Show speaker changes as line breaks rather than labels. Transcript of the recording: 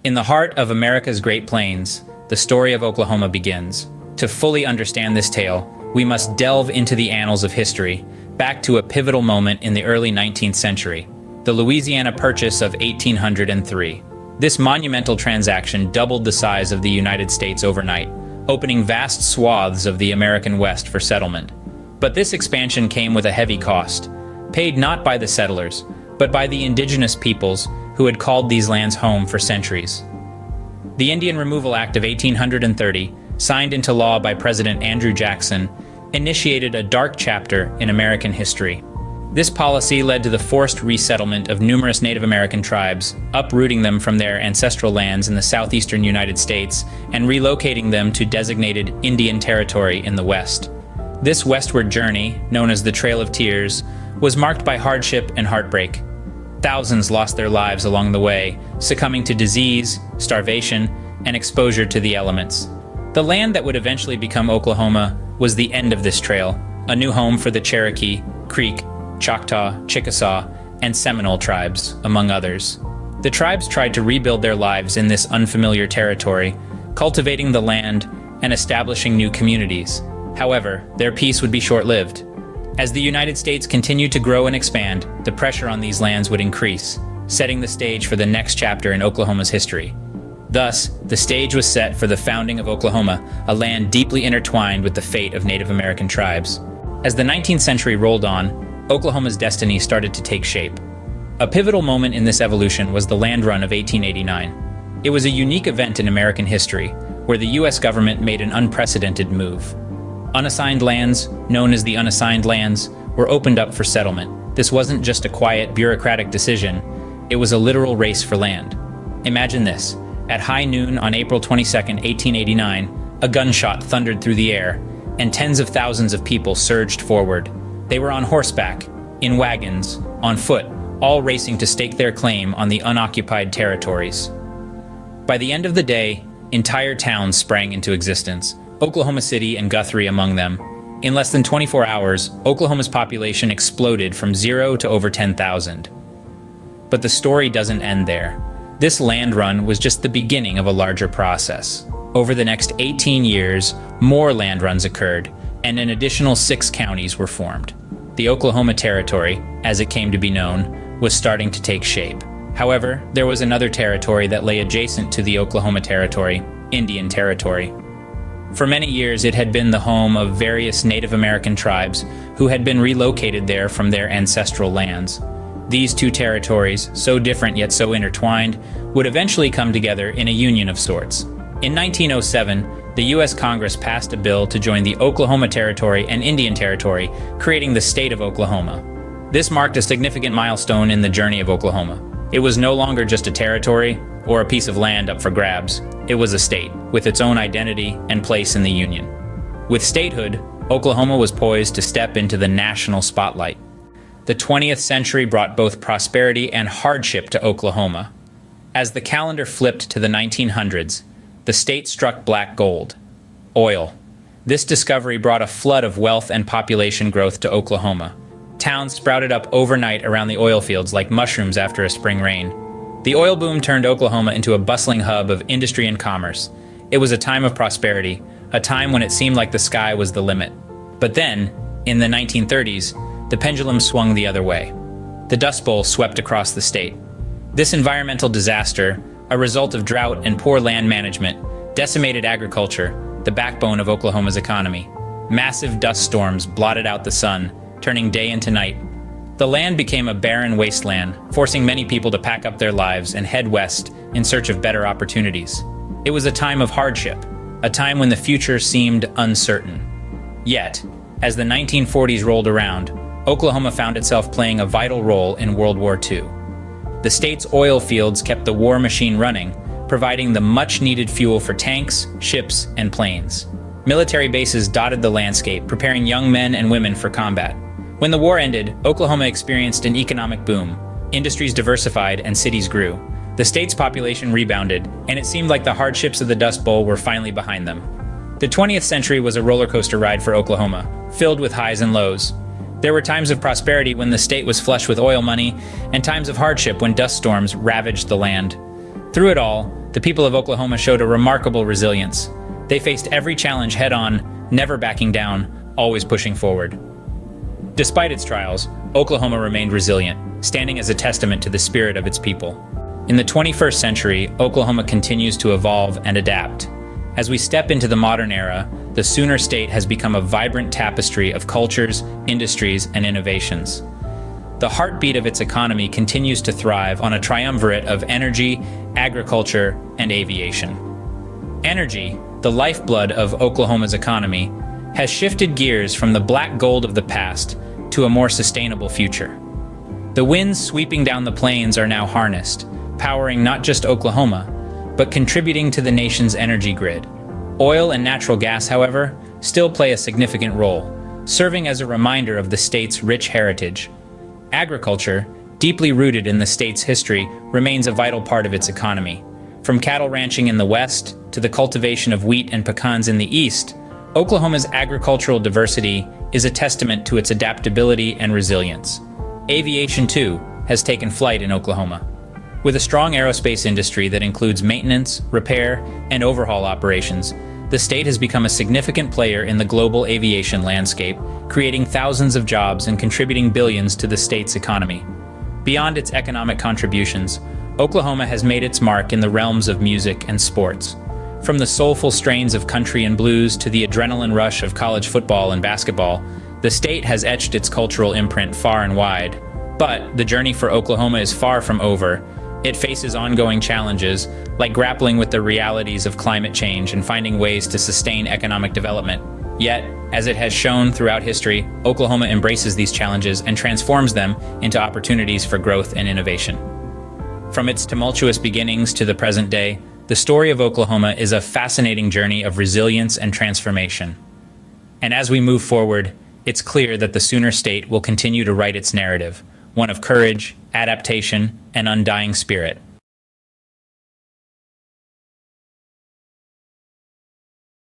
In the heart of America's Great Plains, the story of Oklahoma begins. To fully understand this tale, we must delve into the annals of history, back to a pivotal moment in the early 19th century, the Louisiana Purchase of 1803. This monumental transaction doubled the size of the United States overnight, opening vast swaths of the American West for settlement. But this expansion came with a heavy cost, paid not by the settlers, but by the indigenous peoples who had called these lands home for centuries. The Indian Removal Act of 1830, signed into law by President Andrew Jackson, initiated a dark chapter in American history. This policy led to the forced resettlement of numerous Native American tribes, uprooting them from their ancestral lands in the southeastern United States and relocating them to designated Indian Territory in the West. This westward journey, known as the Trail of Tears, was marked by hardship and heartbreak. Thousands lost their lives along the way, succumbing to disease, starvation, and exposure to the elements. The land that would eventually become Oklahoma was the end of this trail, a new home for the Cherokee, Creek, Choctaw, Chickasaw, and Seminole tribes, among others. The tribes tried to rebuild their lives in this unfamiliar territory, cultivating the land and establishing new communities. However, their peace would be short-lived. As the United States continued to grow and expand, the pressure on these lands would increase, setting the stage for the next chapter in Oklahoma's history. Thus, the stage was set for the founding of Oklahoma, a land deeply intertwined with the fate of Native American tribes. As the 19th century rolled on, Oklahoma's destiny started to take shape. A pivotal moment in this evolution was the Land Run of 1889. It was a unique event in American history, where the U.S. government made an unprecedented move. Unassigned lands, known as the unassigned lands, were opened up for settlement. This wasn't just a quiet, bureaucratic decision, it was a literal race for land. Imagine this. At high noon on April 22, 1889, a gunshot thundered through the air, and tens of thousands of people surged forward. They were on horseback, in wagons, on foot, all racing to stake their claim on the unoccupied territories. By the end of the day, entire towns sprang into existence, Oklahoma City and Guthrie among them. In less than 24 hours, Oklahoma's population exploded from 0 to over 10,000. But the story doesn't end there. This land run was just the beginning of a larger process. Over the next 18 years, more land runs occurred, and an additional 6 counties were formed. The Oklahoma Territory, as it came to be known, was starting to take shape. However, there was another territory that lay adjacent to the Oklahoma Territory, Indian Territory. For many years, it had been the home of various Native American tribes who had been relocated there from their ancestral lands. These two territories, so different yet so intertwined, would eventually come together in a union of sorts. In 1907, the U.S. Congress passed a bill to join the Oklahoma Territory and Indian Territory, creating the state of Oklahoma. This marked a significant milestone in the journey of Oklahoma. It was no longer just a territory or a piece of land up for grabs. It was a state, with its own identity and place in the Union. With statehood, Oklahoma was poised to step into the national spotlight. The 20th century brought both prosperity and hardship to Oklahoma. As the calendar flipped to the 1900s, the state struck black gold, oil. This discovery brought a flood of wealth and population growth to Oklahoma. Towns sprouted up overnight around the oil fields like mushrooms after a spring rain. The oil boom turned Oklahoma into a bustling hub of industry and commerce. It was a time of prosperity, a time when it seemed like the sky was the limit. But then, in the 1930s, the pendulum swung the other way. The Dust Bowl swept across the state. This environmental disaster, a result of drought and poor land management, decimated agriculture, the backbone of Oklahoma's economy. Massive dust storms blotted out the sun, turning day into night. The land became a barren wasteland, forcing many people to pack up their lives and head west in search of better opportunities. It was a time of hardship, a time when the future seemed uncertain. Yet, as the 1940s rolled around, Oklahoma found itself playing a vital role in World War II. The state's oil fields kept the war machine running, providing the much-needed fuel for tanks, ships, and planes. Military bases dotted the landscape, preparing young men and women for combat. When the war ended, Oklahoma experienced an economic boom. Industries diversified and cities grew. The state's population rebounded, and it seemed like the hardships of the Dust Bowl were finally behind them. The 20th century was a roller coaster ride for Oklahoma, filled with highs and lows. There were times of prosperity when the state was flush with oil money, and times of hardship when dust storms ravaged the land. Through it all, the people of Oklahoma showed a remarkable resilience. They faced every challenge head-on, never backing down, always pushing forward. Despite its trials, Oklahoma remained resilient, standing as a testament to the spirit of its people. In the 21st century, Oklahoma continues to evolve and adapt. As we step into the modern era, the Sooner State has become a vibrant tapestry of cultures, industries, and innovations. The heartbeat of its economy continues to thrive on a triumvirate of energy, agriculture, and aviation. Energy, the lifeblood of Oklahoma's economy, has shifted gears from the black gold of the past to a more sustainable future. The winds sweeping down the plains are now harnessed, powering not just Oklahoma, but contributing to the nation's energy grid. Oil and natural gas, however, still play a significant role, serving as a reminder of the state's rich heritage. Agriculture, deeply rooted in the state's history, remains a vital part of its economy. From cattle ranching in the west to the cultivation of wheat and pecans in the east, Oklahoma's agricultural diversity is a testament to its adaptability and resilience. Aviation, too, has taken flight in Oklahoma. With a strong aerospace industry that includes maintenance, repair, and overhaul operations, the state has become a significant player in the global aviation landscape, creating thousands of jobs and contributing billions to the state's economy. Beyond its economic contributions, Oklahoma has made its mark in the realms of music and sports. From the soulful strains of country and blues to the adrenaline rush of college football and basketball, the state has etched its cultural imprint far and wide. But the journey for Oklahoma is far from over. It faces ongoing challenges, like grappling with the realities of climate change and finding ways to sustain economic development. Yet, as it has shown throughout history, Oklahoma embraces these challenges and transforms them into opportunities for growth and innovation. From its tumultuous beginnings to the present day, the story of Oklahoma is a fascinating journey of resilience and transformation. And as we move forward, it's clear that the Sooner State will continue to write its narrative, one of courage, adaptation, and undying spirit.